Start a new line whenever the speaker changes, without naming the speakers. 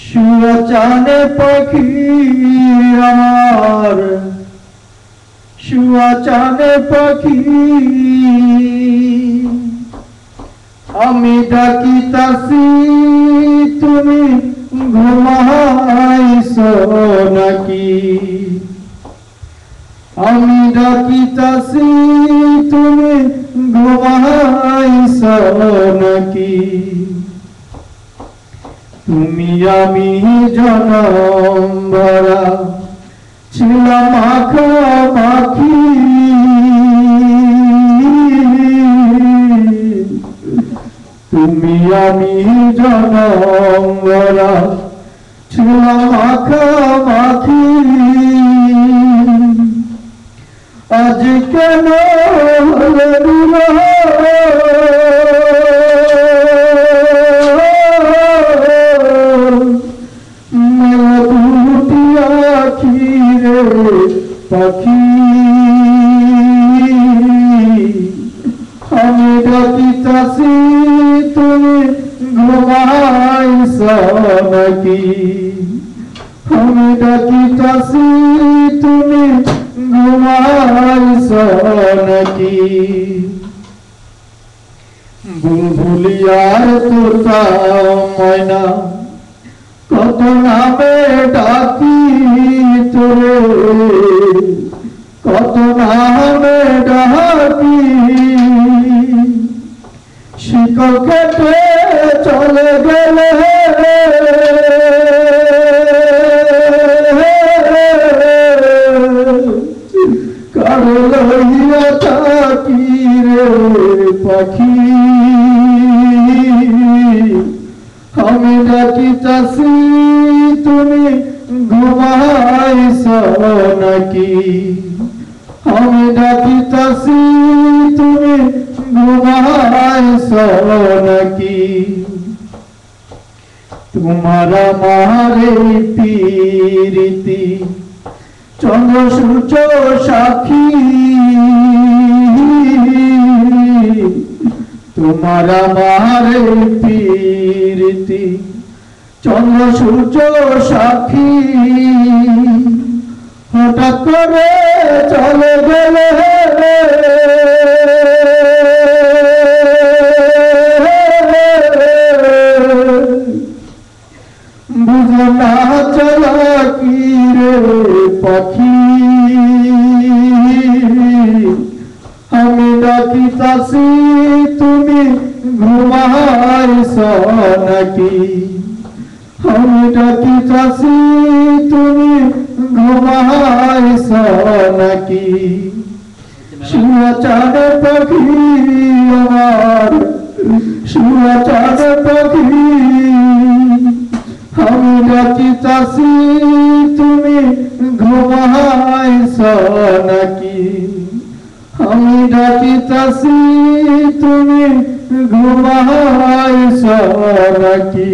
শুয়াচানে পাখি আমার, শুয়াচানে পাখি, আমি ডাকিতাছি তুমি ঘুমাইছো নাকি? আমি ডাকিতাছি তুমি ঘুমাইছো নাকি? তুমি আমি জনম ভরা ছিলাম মাখামাখি, তুমি আমি জনম ভরা ছিলাম মাখামাখি, আজ কেন হলে বিরহ? পাখি আমি ডাকিতাছি তুমি ঘুমাইছো নাকি? আমি ডাকিতাছি তুমি ঘুমাইছো নাকি? বুলবুলিয়ার তোতা ময়না কত নামে ডাকি তোরে, কত নামে ডাকি, শিকল কেটে চলে গেলে কারো লইয়া থাকি রে পাখি, আমি ডাকিতাছি তুমি ঘুমাইছো নাকি? আমি ডাকিতাছি তুমি ঘুমাইছো নাকি? তোমার আমার প্রীতি চন্দ্র সূর্য সাক্ষী, তোমার আমার প্রীতি চন্দ্র সূর্য সাক্ষী, হঠাৎ করে চলে গেলে বুঝো না চলা কি রে পাখি, আমি ডাকিতাছি তুমি ঘুমাইছো নাকি? আমি ডাকিতাছি তুমি ঘুমাইছো নাকি? শুয়াচানে পাখি আমার, শুয়াচানে পাখি, আমি ডাকিতাছি তুমি ঘুমাইছো নাকি? আমি ডাকিতাছি তুমি ঘুমাইছো নাকি?